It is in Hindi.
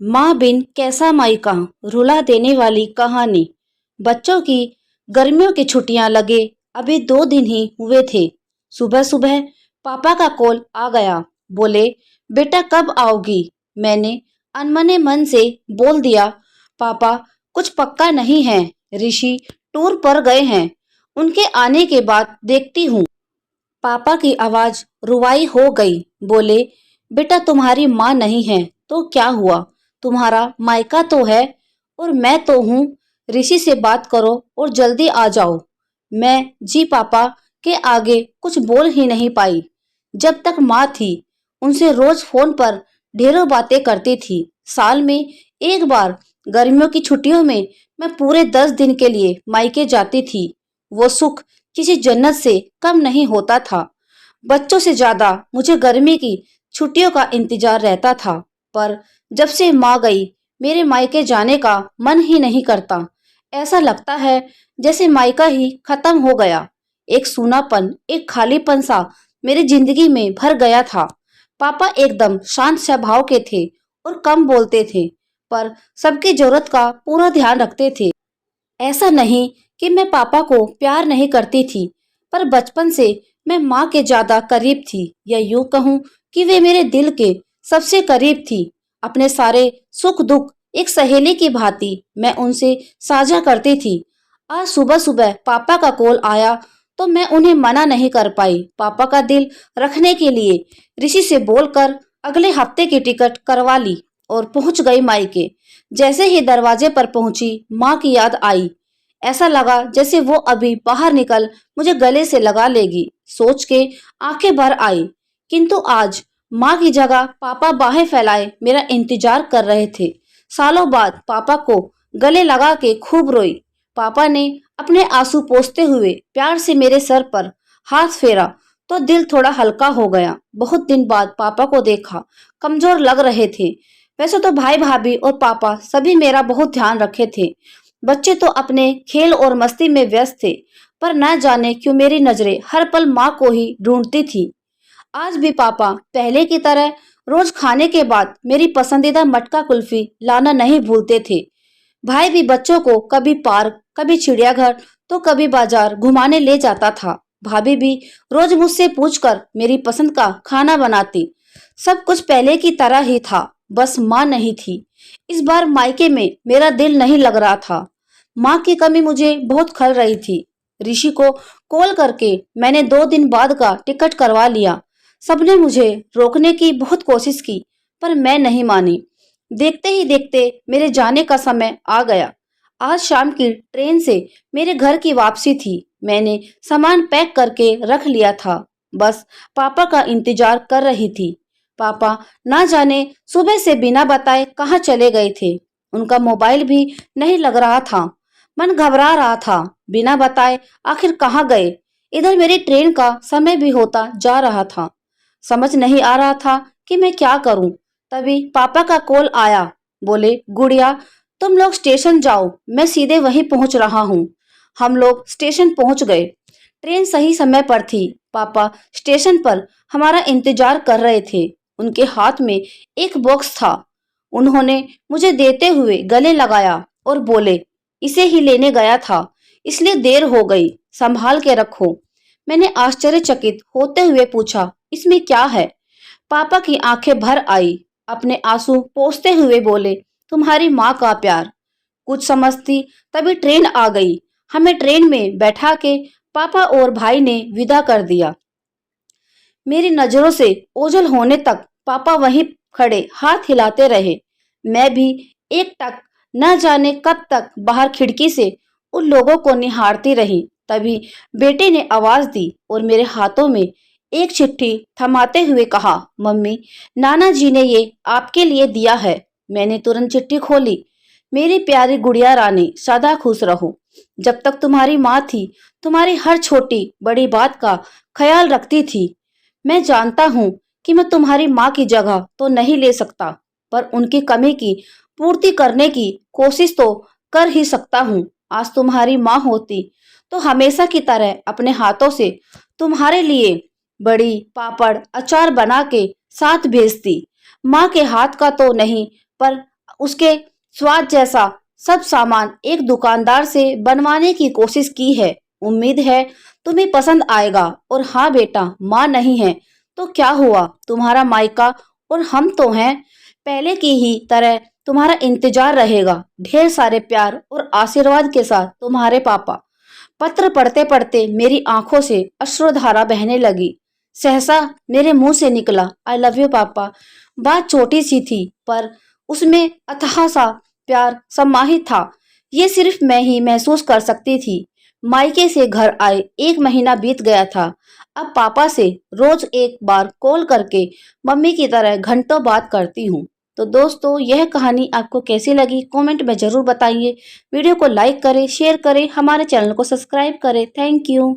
माँ बिन कैसा मायका, रुला देने वाली कहानी। बच्चों की गर्मियों की छुट्टियां लगे अभी 2 दिन ही हुए थे। सुबह सुबह पापा का कॉल आ गया। बोले, बेटा कब आओगी? मैंने अनमने मन से बोल दिया, पापा कुछ पक्का नहीं है, ऋषि टूर पर गए हैं, उनके आने के बाद देखती हूँ। पापा की आवाज रुवाई हो गई। बोले, बेटा तुम्हारी माँ नहीं है तो क्या हुआ, तुम्हारा मायका तो है और मैं तो हूँ। ऋषि से बात करो और जल्दी आ जाओ। मैं जी पापा के आगे कुछ बोल ही नहीं पाई। जब तक माँ थी उनसे रोज फोन पर ढेरों बातें करती थी। साल में एक बार गर्मियों की छुट्टियों में मैं पूरे 10 दिन के लिए मायके जाती थी। वो सुख किसी जन्नत से कम नहीं होता था। बच्चों से ज्यादा मुझे गर्मी की छुट्टियों का इंतजार रहता था। पर जब से माँ गई मेरे मायके जाने का मन ही नहीं करता। ऐसा लगता है जैसे मायका ही खत्म हो गया। एक सूनापन, एक खालीपन सा मेरी जिंदगी में भर गया था। पापा एकदम शांत स्वभाव के थे और कम बोलते थे, पर सबकी जरूरत का पूरा ध्यान रखते थे। ऐसा नहीं कि मैं पापा को प्यार नहीं करती थी, पर बचपन से मैं माँ के ज्यादा करीब थी, या यूं कहूँ कि वे मेरे दिल के सबसे करीब थी। अपने सारे सुख दुख एक सहेली की भांति मैं उनसे साझा करती थी। आज सुबह सुबह पापा का कॉल आया तो मैं उन्हें मना नहीं कर पाई। पापा का दिल रखने के लिए ऋषि से बोलकर अगले हफ्ते की टिकट करवा ली और पहुंच गई मायके। जैसे ही दरवाजे पर पहुंची माँ की याद आई। ऐसा लगा जैसे वो अभी बाहर निकल मुझे गले से लगा लेगी। सोच के आंखें भर आई। किंतु आज माँ की जगह पापा बाहें फैलाए मेरा इंतजार कर रहे थे। सालों बाद पापा को गले लगा के खूब रोई। पापा ने अपने आंसू पोंछते हुए प्यार से मेरे सर पर हाथ फेरा तो दिल थोड़ा हल्का हो गया। बहुत दिन बाद पापा को देखा, कमजोर लग रहे थे। वैसे तो भाई भाभी और पापा सभी मेरा बहुत ध्यान रखे थे। बच्चे तो अपने खेल और मस्ती में व्यस्त थे, पर न जाने क्यों मेरी नजरें हर पल माँ को ही ढूंढती थी। आज भी पापा पहले की तरह रोज खाने के बाद मेरी पसंदीदा मटका कुल्फी लाना नहीं भूलते थे। भाई भी बच्चों को कभी पार्क, कभी चिड़ियाघर तो कभी बाजार घुमाने ले जाता था। भाभी भी रोज मुझसे पूछकर मेरी पसंद का खाना बनाती। सब कुछ पहले की तरह ही था, बस माँ नहीं थी। इस बार मायके में मेरा दिल नहीं लग रहा था। माँ की कमी मुझे बहुत खल रही थी। ऋषि को कॉल करके मैंने 2 दिन बाद का टिकट करवा लिया। सबने मुझे रोकने की बहुत कोशिश की, पर मैं नहीं मानी। देखते ही देखते मेरे जाने का समय आ गया। आज शाम की ट्रेन से मेरे घर की वापसी थी। मैंने सामान पैक करके रख लिया था, बस पापा का इंतजार कर रही थी। पापा ना जाने सुबह से बिना बताए कहाँ चले गए थे। उनका मोबाइल भी नहीं लग रहा था। मन घबरा रहा था, बिना बताए आखिर कहाँ गए। इधर मेरी ट्रेन का समय भी होता जा रहा था। समझ नहीं आ रहा था कि मैं क्या करूं। तभी पापा का कॉल आया। बोले, गुड़िया तुम लोग स्टेशन जाओ, मैं सीधे वहीं पहुंच रहा हूं। हम लोग स्टेशन पहुंच गए। ट्रेन सही समय पर थी। पापा स्टेशन पर हमारा इंतजार कर रहे थे। उनके हाथ में एक बॉक्स था। उन्होंने मुझे देते हुए गले लगाया और बोले, इसे ही लेने गया था, इसलिए देर हो गई, संभाल के रखो। मैंने आश्चर्यचकित होते हुए पूछा, इसमें क्या है? पापा की आंखें भर आई। अपने आंसू पोंछते हुए बोले, तुम्हारी माँ का प्यार। कुछ समझती तभी ट्रेन आ गई। हमें ट्रेन में बैठा के पापा और भाई ने विदा कर दिया। मेरी नजरों से ओझल होने तक पापा वहीं खड़े हाथ हिलाते रहे। मैं भी एक टक न जाने कब तक बाहर खिड़की से उन लोगों को निहारती रही। तभी बेटे ने आवाज दी और मेरे हाथों में एक चिट्ठी थमाते हुए कहा, मम्मी नाना जी ने ये आपके लिए दिया है। मैंने तुरंत चिट्ठी खोली। मेरी प्यारी गुड़िया रानी, सदा खुश रहो। जब तक तुम्हारी माँ थी तुम्हारी हर छोटी बड़ी बात का ख्याल रखती थी। मैं जानता हूँ कि मैं तुम्हारी माँ की जगह तो नहीं ले सकता, पर उनकी कमी की पूर्ति करने की कोशिश तो कर ही सकता हूँ। आज तुम्हारी माँ होती तो हमेशा की तरह अपने हाथों से तुम्हारे लिए बड़ी पापड़ अचार बना के साथ भेजती। माँ के हाथ का तो नहीं, पर उसके स्वाद जैसा सब सामान एक दुकानदार से बनवाने की कोशिश की है। उम्मीद है तुम्हें पसंद आएगा। और हाँ बेटा, माँ नहीं है तो क्या हुआ, तुम्हारा मायका और हम तो हैं। पहले की ही तरह तुम्हारा इंतजार रहेगा। ढेर सारे प्यार और आशीर्वाद के साथ, तुम्हारे पापा। पत्र पढ़ते पढ़ते मेरी आंखों से अश्रुधारा बहने लगी। सहसा मेरे मुंह से निकला, आई लव यू पापा। बात छोटी सी थी पर उसमें अथाह सा प्यार समाहित था। ये सिर्फ मैं ही महसूस कर सकती थी। मायके से घर आए 1 महीना बीत गया था। अब पापा से रोज एक बार कॉल करके मम्मी की तरह घंटों बात करती हूँ। तो दोस्तों, यह कहानी आपको कैसी लगी कमेंट में जरूर बताइए। वीडियो को लाइक करें, शेयर करें, हमारे चैनल को सब्सक्राइब करें। Thank you.